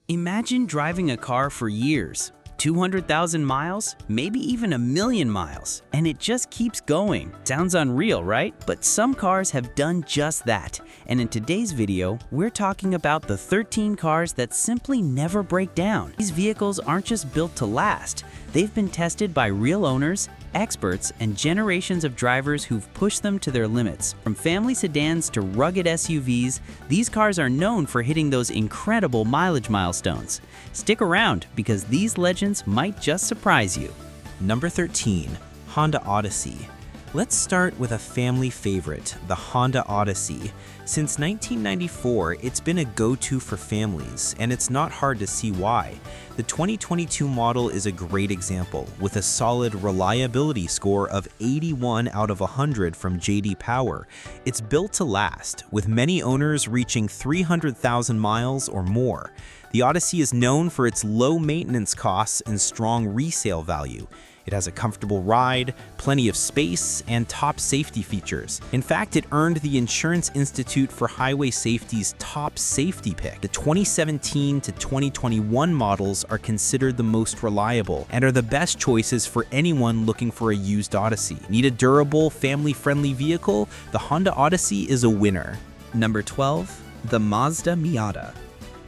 Imagine driving a car for years, 200,000 miles, maybe even 1,000,000 miles, and it just keeps going. Sounds unreal, right? But some cars have done just that. And in today's video, we're talking about the 13 cars that simply never break down. These vehicles aren't just built to last. They've been tested by real owners, experts, and generations of drivers who've pushed them to their limits. From family sedans to rugged SUVs, these cars are known for hitting those incredible mileage milestones. Stick around because these legends might just surprise you. Number 13, Honda Odyssey. Let's start with a family favorite, the Honda Odyssey. Since 1994, it's been a go-to for families, and it's not hard to see why. The 2022 model is a great example, with a solid reliability score of 81 out of 100 from J.D. Power. It's built to last, with many owners reaching 300,000 miles or more. The Odyssey is known for its low maintenance costs and strong resale value. It has a comfortable ride, plenty of space, and top safety features. In fact, it earned the Insurance Institute for Highway Safety's top safety pick. The 2017 to 2021 models are considered the most reliable and are the best choices for anyone looking for a used Odyssey. Need a durable, family-friendly vehicle? The Honda Odyssey is a winner. Number 12, the Mazda Miata.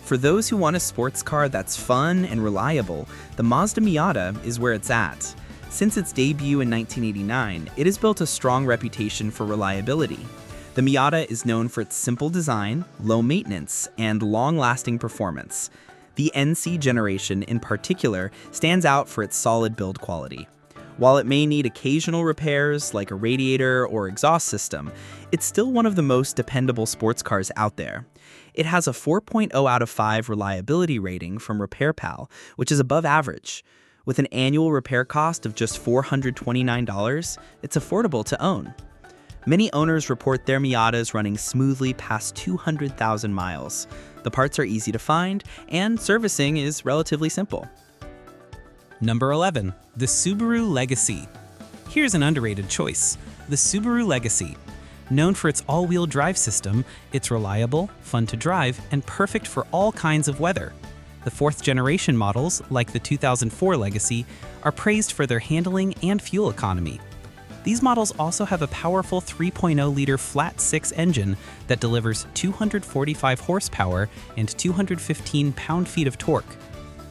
For those who want a sports car that's fun and reliable, the Mazda Miata is where it's at. Since its debut in 1989, it has built a strong reputation for reliability. The Miata is known for its simple design, low maintenance, and long-lasting performance. The NC generation, in particular, stands out for its solid build quality. While it may need occasional repairs like a radiator or exhaust system, it's still one of the most dependable sports cars out there. It has a 4.0 out of 5 reliability rating from RepairPal, which is above average. With an annual repair cost of just $429, it's affordable to own. Many owners report their Miatas running smoothly past 200,000 miles. The parts are easy to find, and servicing is relatively simple. Number 11, the Subaru Legacy. Here's an underrated choice, the Subaru Legacy. Known for its all-wheel drive system, it's reliable, fun to drive, and perfect for all kinds of weather. The fourth-generation models, like the 2004 Legacy, are praised for their handling and fuel economy. These models also have a powerful 3.0-liter flat-six engine that delivers 245 horsepower and 215 pound-feet of torque.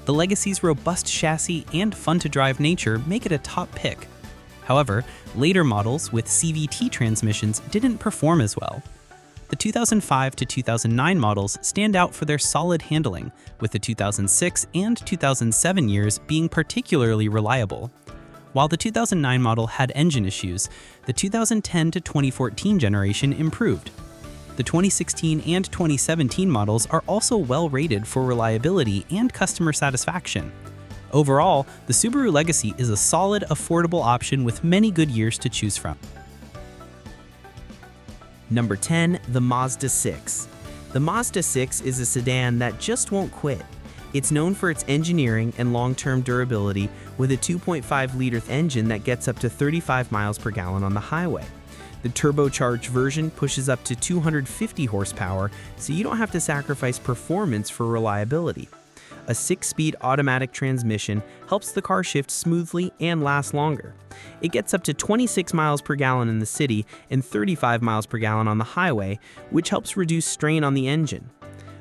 The Legacy's robust chassis and fun-to-drive nature make it a top pick. However, later models with CVT transmissions didn't perform as well. The 2005 to 2009 models stand out for their solid handling, with the 2006 and 2007 years being particularly reliable. While the 2009 model had engine issues, the 2010 to 2014 generation improved. The 2016 and 2017 models are also well rated for reliability and customer satisfaction. Overall, the Subaru Legacy is a solid, affordable option with many good years to choose from. Number 10, the Mazda 6. The Mazda 6 is a sedan that just won't quit. It's known for its engineering and long-term durability with a 2.5-liter engine that gets up to 35 miles per gallon on the highway. The turbocharged version pushes up to 250 horsepower, so you don't have to sacrifice performance for reliability. A 6-speed automatic transmission helps the car shift smoothly and last longer. It gets up to 26 miles per gallon in the city and 35 miles per gallon on the highway, which helps reduce strain on the engine.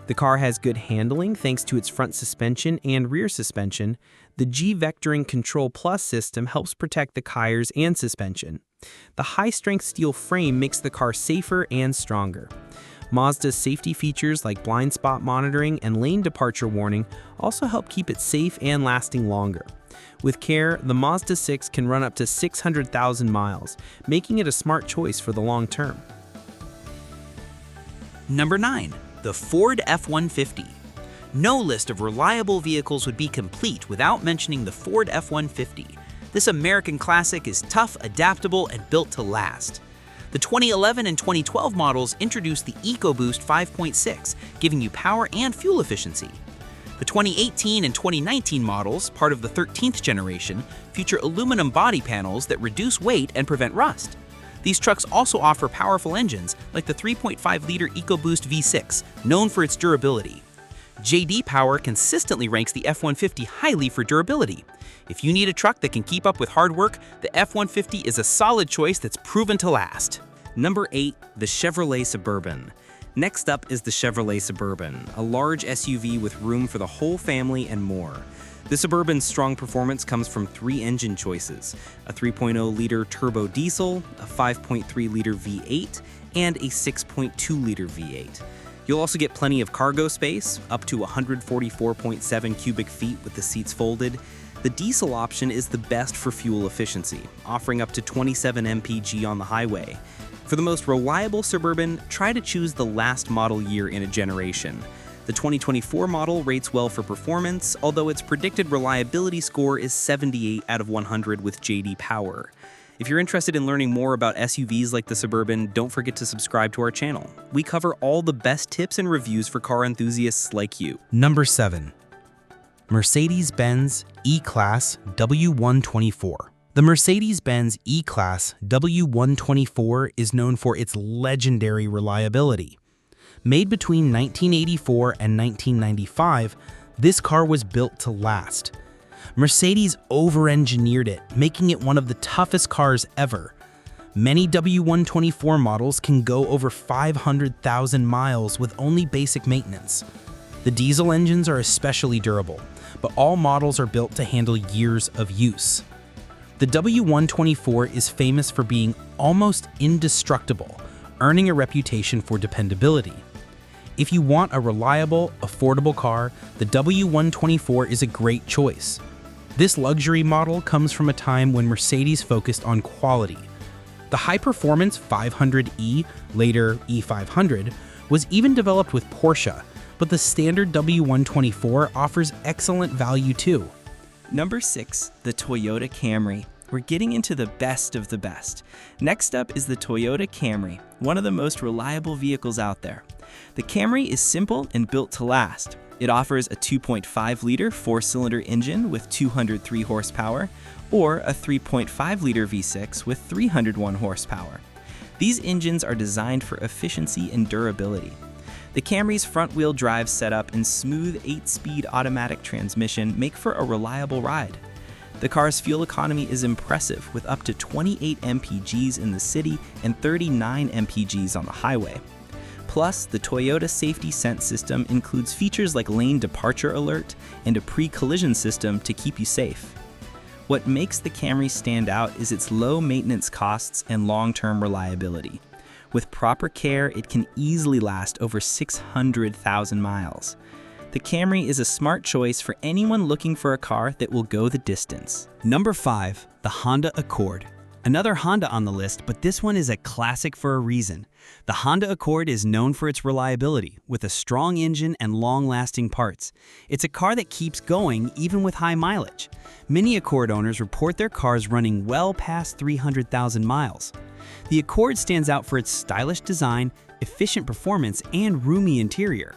The car has good handling thanks to its front suspension and rear suspension. The G-Vectoring Control Plus system helps protect the tires and suspension. The high-strength steel frame makes the car safer and stronger. Mazda's safety features like blind spot monitoring and lane departure warning also help keep it safe and lasting longer. With care, the Mazda 6 can run up to 600,000 miles, making it a smart choice for the long term. Number 9, the Ford F-150. No list of reliable vehicles would be complete without mentioning the Ford F-150. This American classic is tough, adaptable, and built to last. The 2011 and 2012 models introduced the EcoBoost 5.6, giving you power and fuel efficiency. The 2018 and 2019 models, part of the 13th generation, feature aluminum body panels that reduce weight and prevent rust. These trucks also offer powerful engines like the 3.5-liter EcoBoost V6, known for its durability. J.D. Power consistently ranks the F-150 highly for durability. If you need a truck that can keep up with hard work, the F-150 is a solid choice that's proven to last. Number 8, the Chevrolet Suburban. Next up is the Chevrolet Suburban, a large SUV with room for the whole family and more. The Suburban's strong performance comes from 3 engine choices: a 3.0-liter turbo diesel, a 5.3-liter V8, and a 6.2-liter V8. You'll also get plenty of cargo space, up to 144.7 cubic feet with the seats folded. The diesel option is the best for fuel efficiency, offering up to 27 mpg on the highway. For the most reliable Suburban, try to choose the last model year in a generation. The 2024 model rates well for performance, although its predicted reliability score is 78 out of 100 with J.D. Power. If you're interested in learning more about SUVs like the Suburban, don't forget to subscribe to our channel. We cover all the best tips and reviews for car enthusiasts like you. Number 7. Mercedes-Benz E-Class W124. The Mercedes-Benz E-Class W124 is known for its legendary reliability. Made between 1984 and 1995, this car was built to last. Mercedes over-engineered it, making it one of the toughest cars ever. Many W124 models can go over 500,000 miles with only basic maintenance. The diesel engines are especially durable, but all models are built to handle years of use. The W124 is famous for being almost indestructible, earning a reputation for dependability. If you want a reliable, affordable car, the W124 is a great choice. This luxury model comes from a time when Mercedes focused on quality. The high-performance 500e, later E500, was even developed with Porsche, but the standard W124 offers excellent value too. Number 6, the Toyota Camry. We're getting into the best of the best. Next up is the Toyota Camry, one of the most reliable vehicles out there. The Camry is simple and built to last. It offers a 2.5-liter 4-cylinder engine with 203 horsepower, or a 3.5-liter V6 with 301 horsepower. These engines are designed for efficiency and durability. The Camry's front-wheel drive setup and smooth 8-speed automatic transmission make for a reliable ride. The car's fuel economy is impressive, with up to 28 mpgs in the city and 39 mpgs on the highway. Plus, the Toyota Safety Sense system includes features like lane departure alert and a pre-collision system to keep you safe. What makes the Camry stand out is its low maintenance costs and long-term reliability. With proper care, it can easily last over 600,000 miles. The Camry is a smart choice for anyone looking for a car that will go the distance. Number 5, the Honda Accord. Another Honda on the list, but this one is a classic for a reason. The Honda Accord is known for its reliability, with a strong engine and long-lasting parts. It's a car that keeps going even with high mileage. Many Accord owners report their cars running well past 300,000 miles. The Accord stands out for its stylish design, efficient performance, and roomy interior.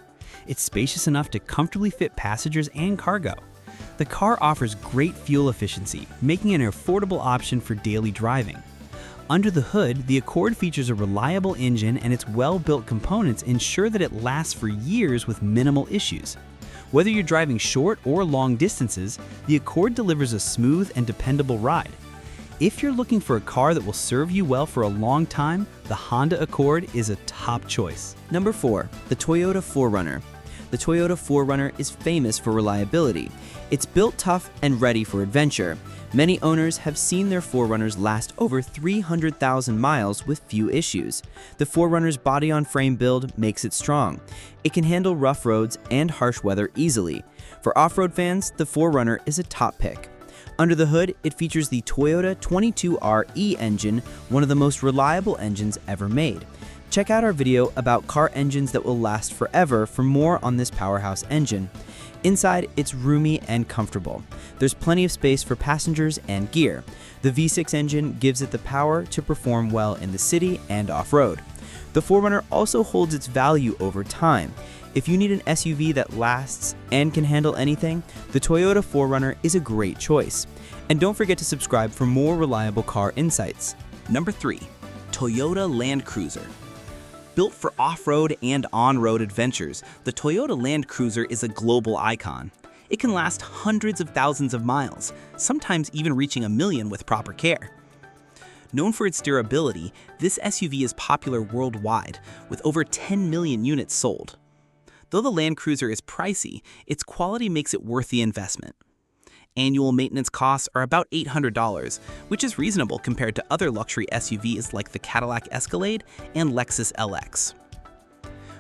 It's spacious enough to comfortably fit passengers and cargo. The car offers great fuel efficiency, making it an affordable option for daily driving. Under the hood, the Accord features a reliable engine, and its well-built components ensure that it lasts for years with minimal issues. Whether you're driving short or long distances, the Accord delivers a smooth and dependable ride. If you're looking for a car that will serve you well for a long time, the Honda Accord is a top choice. Number 4, the Toyota 4Runner. The Toyota 4Runner is famous for reliability. It's built tough and ready for adventure. Many owners have seen their 4Runners last over 300,000 miles with few issues. The 4Runner's body-on-frame build makes it strong. It can handle rough roads and harsh weather easily. For off-road fans, the 4Runner is a top pick. Under the hood, it features the Toyota 22RE engine, one of the most reliable engines ever made. Check out our video about car engines that will last forever for more on this powerhouse engine. Inside, it's roomy and comfortable. There's plenty of space for passengers and gear. The V6 engine gives it the power to perform well in the city and off-road. The 4Runner also holds its value over time. If you need an SUV that lasts and can handle anything, the Toyota 4Runner is a great choice. And don't forget to subscribe for more reliable car insights. Number 3, Toyota Land Cruiser. Built for off-road and on-road adventures, the Toyota Land Cruiser is a global icon. It can last hundreds of thousands of miles, sometimes even reaching 1 million with proper care. Known for its durability, this SUV is popular worldwide, with over 10 million units sold. Though the Land Cruiser is pricey, its quality makes it worth the investment. Annual maintenance costs are about $800, which is reasonable compared to other luxury SUVs like the Cadillac Escalade and Lexus LX.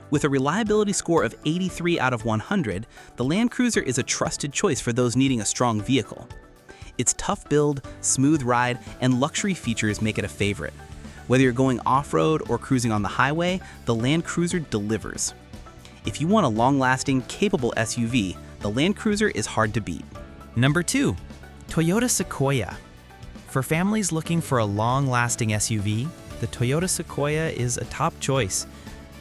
With a reliability score of 83 out of 100, the Land Cruiser is a trusted choice for those needing a strong vehicle. Its tough build, smooth ride, and luxury features make it a favorite. Whether you're going off-road or cruising on the highway, the Land Cruiser delivers. If you want a long-lasting, capable SUV, the Land Cruiser is hard to beat. Number 2. Toyota Sequoia. For families looking for a long-lasting SUV, the Toyota Sequoia is a top choice.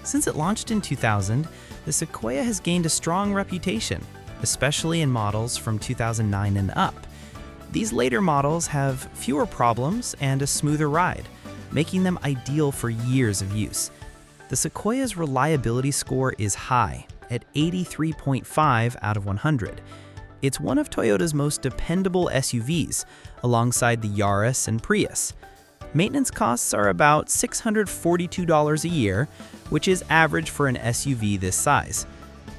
Since it launched in 2000, the Sequoia has gained a strong reputation, especially in models from 2009 and up. These later models have fewer problems and a smoother ride, making them ideal for years of use. The Sequoia's reliability score is high, at 83.5 out of 100. It's one of Toyota's most dependable SUVs, alongside the Yaris and Prius. Maintenance costs are about $642 a year, which is average for an SUV this size.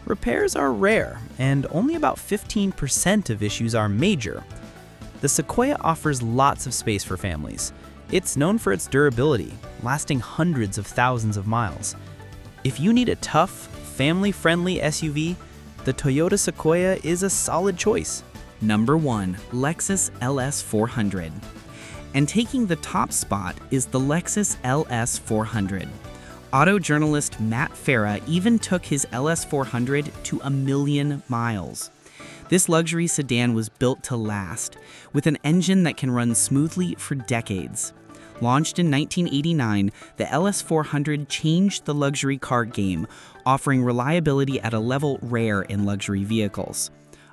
Repairs are rare, and only about 15% of issues are major. The Sequoia offers lots of space for families. It's known for its durability, lasting hundreds of thousands of miles. If you need a tough, family-friendly SUV, the Toyota Sequoia is a solid choice. Number 1. Lexus LS 400. And taking the top spot is the Lexus LS 400. Auto journalist Matt Farah even took his LS 400 to 1 million miles. This luxury sedan was built to last, with an engine that can run smoothly for decades. Launched in 1989, the LS 400 changed the luxury car game, offering reliability at a level rare in luxury vehicles.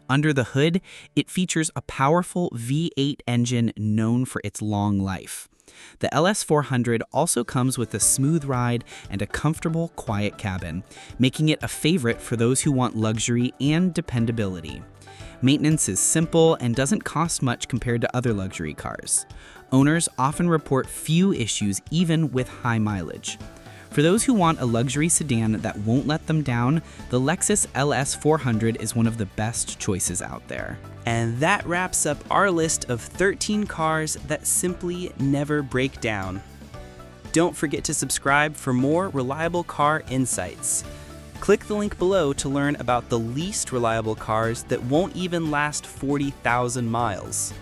Under the hood, it features a powerful V8 engine known for its long life. The LS 400 also comes with a smooth ride and a comfortable, quiet cabin, making it a favorite for those who want luxury and dependability. Maintenance is simple and doesn't cost much compared to other luxury cars. Owners often report few issues even with high mileage. For those who want a luxury sedan that won't let them down, the Lexus LS 400 is one of the best choices out there. And that wraps up our list of 13 cars that simply never break down. Don't forget to subscribe for more reliable car insights. Click the link below to learn about the least reliable cars that won't even last 40,000 miles.